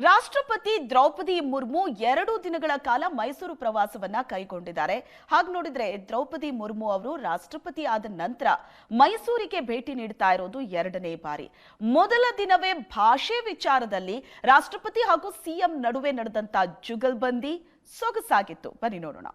ರಾಷ್ಟ್ರಪತಿ ದ್ರೌಪದಿ ಮುರ್ಮು 2 ದಿನಗಳ ಕಾಲ ಮೈಸೂರು ಪ್ರವಾಸವನ್ನ ಕೈಗೊಂಡಿದ್ದಾರೆ. ಹಾಗೆ ನೋಡಿದ್ರೆ ದ್ರೌಪದಿ ಮುರ್ಮು ಅವರು ರಾಷ್ಟ್ರಪತಿ ಆದ ನಂತರ ಮೈಸೂರಿಗೆ ಭೇಟಿ ನೀಡ್ತಾ ಇರೋದು 2ನೇ ಬಾರಿ. ಮೊದಲ ದಿನವೇ ಭಾಷೆ ವಿಚಾರದಲ್ಲಿ ರಾಷ್ಟ್ರಪತಿ ಹಾಗೂ ಸಿಎಂ ನಡುವೆ ನಡೆದಂತ ಜುಗಲ್ಬಂದಿ ಸೊಗಸಾಗಿತ್ತು. ಬನ್ನಿ ನೋಡೋಣ.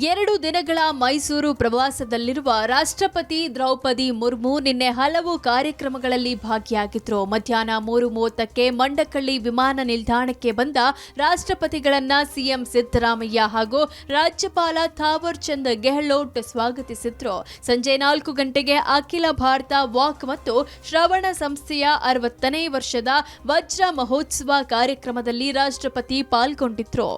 2 ದಿನಗಳ ಮೈಸೂರು ಪ್ರವಾಸದಲ್ಲಿರುವ ರಾಷ್ಟ್ರಪತಿ ದ್ರೌಪದಿ ಮುರ್ಮು ನಿನ್ನೆ ಹಲವು ಕಾರ್ಯಕ್ರಮಗಳಲ್ಲಿ ಭಾಗಿಯಾಗಿದ್ರು. ಮಧ್ಯಾಹ್ನ 3:30ಕ್ಕೆ ಮಂಡಕಳ್ಳಿ ವಿಮಾನ ನಿಲ್ದಾಣಕ್ಕೆ ಬಂದ ರಾಷ್ಟ್ರಪತಿಗಳನ್ನ ಸಿಎಂ ಸಿದ್ದರಾಮಯ್ಯ ಹಾಗೂ ರಾಜ್ಯಪಾಲ ಥಾವರ್ ಚಂದ್ ಗೆಹ್ಲೋಟ್ ಸ್ವಾಗತಿಸಿದ್ರು. ಸಂಜೆ 4 ಗಂಟೆಗೆ ಅಖಿಲ ಭಾರತ ವಾಕ್ ಮತ್ತು ಶ್ರವಣ ಸಂಸ್ಥೆಯ 60ನೇ ವರ್ಷದ ವಜ್ರ ಮಹೋತ್ಸವ ಕಾರ್ಯಕ್ರಮದಲ್ಲಿ ರಾಷ್ಟ್ರಪತಿ ಪಾಲ್ಗೊಂಡಿದ್ರು.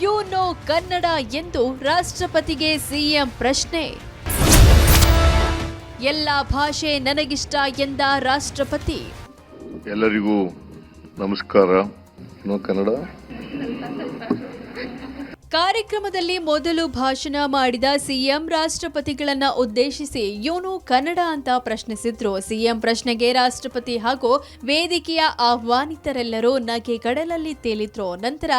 ಯು ನೋ ಕನ್ನಡ ಎಂದು ರಾಷ್ಟ್ರಪತಿಗೆ ಸಿಎಂ ಪ್ರಶ್ನೆ. ಎಲ್ಲ ಭಾಷೆ ನನಗಿಷ್ಟ ಎಂದ ರಾಷ್ಟ್ರಪತಿ. ಎಲ್ಲರಿಗೂ ನಮಸ್ಕಾರ. ನೋ ಕನ್ನಡ. ಕಾರ್ಯಕ್ರಮದಲ್ಲಿ ಮೊದಲು ಭಾಷಣ ಮಾಡಿದ ಸಿಎಂ ರಾಷ್ಟ್ರಪತಿಗಳನ್ನ ಉದ್ದೇಶಿಸಿ ಯೂನು ಕನ್ನಡ ಅಂತ ಪ್ರಶ್ನಿಸಿದ್ರು. ಸಿಎಂ ಪ್ರಶ್ನೆಗೆ ರಾಷ್ಟ್ರಪತಿ ಹಾಗೂ ವೇದಿಕೆಯ ಆಹ್ವಾನಿತರೆಲ್ಲರೂ ನಗೆ ಕಡಲಲ್ಲಿ ತೇಲಿದ್ರು. ನಂತರ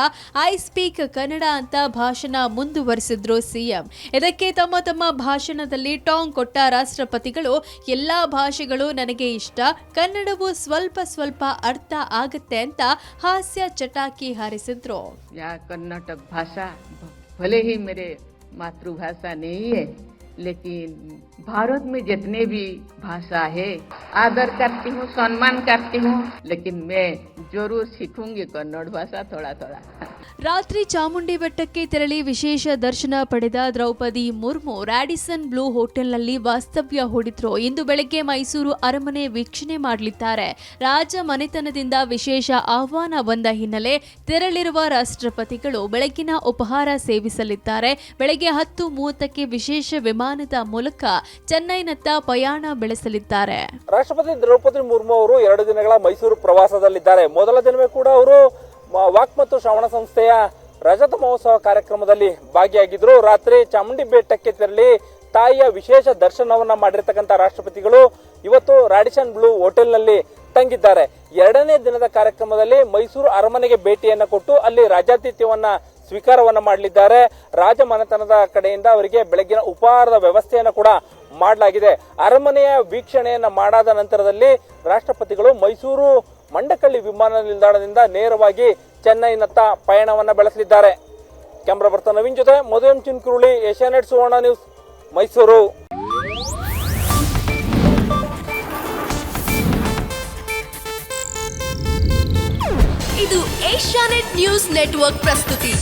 ಐ ಸ್ಪೀಕ್ ಕನ್ನಡ ಅಂತ ಭಾಷಣ ಮುಂದುವರಿಸಿದ್ರು ಸಿಎಂ. ಇದಕ್ಕೆ ತಮ್ಮ ಭಾಷಣದಲ್ಲಿ ಟಾಂಗ್ ಕೊಟ್ಟ ರಾಷ್ಟ್ರಪತಿಗಳು ಎಲ್ಲಾ ಭಾಷೆಗಳು ನನಗೆ ಇಷ್ಟ, ಕನ್ನಡವು ಸ್ವಲ್ಪ ಅರ್ಥ ಆಗತ್ತೆ ಅಂತ ಹಾಸ್ಯ ಚಟಾಕಿ ಹಾರಿಸಿದ್ರು. कर्नाटक भाषा भले ही मेरे मातृभाषा नहीं है, लेकिन भारत में जितने भी भाषा है आदर करती हूँ, सम्मान करती हूँ, लेकिन मैं जरूर सीखूंगी कन्नड़ भाषा थोड़ा. ರಾತ್ರಿ ಚಾಮುಂಡಿ ಬೆಟ್ಟಕ್ಕೆ ತೆರಳಿ ವಿಶೇಷ ದರ್ಶನ ಪಡೆದ ದ್ರೌಪದಿ ಮುರ್ಮು ರಾಡಿಸನ್ ಬ್ಲೂ ಹೋಟೆಲ್ನಲ್ಲಿ ವಾಸ್ತವ್ಯ ಹೂಡಿದ್ರು. ಇಂದು ಬೆಳಗ್ಗೆ ಮೈಸೂರು ಅರಮನೆ ವೀಕ್ಷಣೆ ಮಾಡಲಿದ್ದಾರೆ. ರಾಜ ಮನೆತನದಿಂದ ವಿಶೇಷ ಆಹ್ವಾನ ಬಂದ ಹಿನ್ನೆಲೆ ತೆರಳಿರುವ ರಾಷ್ಟ್ರಪತಿಗಳು ಬೆಳಗಿನ ಉಪಹಾರ ಸೇವಿಸಲಿದ್ದಾರೆ. ಬೆಳಗ್ಗೆ 10:30ಕ್ಕೆ ವಿಶೇಷ ವಿಮಾನದ ಮೂಲಕ ಚೆನ್ನೈನತ್ತ ಪಯಣ ಬೆಳೆಸಲಿದ್ದಾರೆ. ರಾಷ್ಟ್ರಪತಿ ದ್ರೌಪದಿ ಮುರ್ಮು ಅವರು 2 ದಿನಗಳ ಮೈಸೂರು ಪ್ರವಾಸದಲ್ಲಿದ್ದಾರೆ. ಮೊದಲ ದಿನವೇ ಕೂಡ ಅವರು ವಾಕ್ ಮತ್ತು ಶ್ರವಣ ಸಂಸ್ಥೆಯ ರಜತ ಮಹೋತ್ಸವ ಕಾರ್ಯಕ್ರಮದಲ್ಲಿ ಭಾಗಿಯಾಗಿದ್ರು. ರಾತ್ರಿ ಚಾಮುಂಡಿ ಬೆಟ್ಟಕ್ಕೆ ತೆರಳಿ ತಾಯಿಯ ವಿಶೇಷ ದರ್ಶನವನ್ನ ಮಾಡಿರ್ತಕ್ಕಂಥ ರಾಷ್ಟ್ರಪತಿಗಳು ಇವತ್ತು ರಾಡಿಸನ್ ಬ್ಲೂ ಹೋಟೆಲ್ನಲ್ಲಿ ತಂಗಿದ್ದಾರೆ. 2ನೇ ದಿನದ ಕಾರ್ಯಕ್ರಮದಲ್ಲಿ ಮೈಸೂರು ಅರಮನೆಗೆ ಭೇಟಿಯನ್ನ ಕೊಟ್ಟು ಅಲ್ಲಿ ರಾಜಾತಿಥ್ಯವನ್ನ ಸ್ವೀಕಾರವನ್ನ ಮಾಡಲಿದ್ದಾರೆ. ರಾಜ ಮನೆತನದ ಕಡೆಯಿಂದ ಅವರಿಗೆ ಬೆಳಗಿನ ಉಪಹಾರದ ವ್ಯವಸ್ಥೆಯನ್ನು ಕೂಡ ಮಾಡಲಾಗಿದೆ. ಅರಮನೆಯ ವೀಕ್ಷಣೆಯನ್ನ ಮಾಡಾದ ನಂತರದಲ್ಲಿ ರಾಷ್ಟ್ರಪತಿಗಳು ಮೈಸೂರು ಮಂಡಕಳ್ಳಿ ವಿಮಾನ ನಿಲ್ದಾಣದಿಂದ ನೇರವಾಗಿ ಚೆನ್ನೈನತ್ತ ಪಯಣವನ್ನ ಬೆಳೆಸಲಿದ್ದಾರೆ. ಕ್ಯಾಮರಾ ಪರ್ಸನ್ ನವೀನ್ ಜೊತೆ ಮಧು ಚಿನ್ಕುರುಳಿ, ಏಷ್ಯಾನೆಟ್ ಸುವರ್ಣ ನ್ಯೂಸ್, ಮೈಸೂರು. ಇದು ಏಷ್ಯಾನೆಟ್ ನ್ಯೂಸ್ ನೆಟ್ವರ್ಕ್ ಪ್ರಸ್ತುತಿ.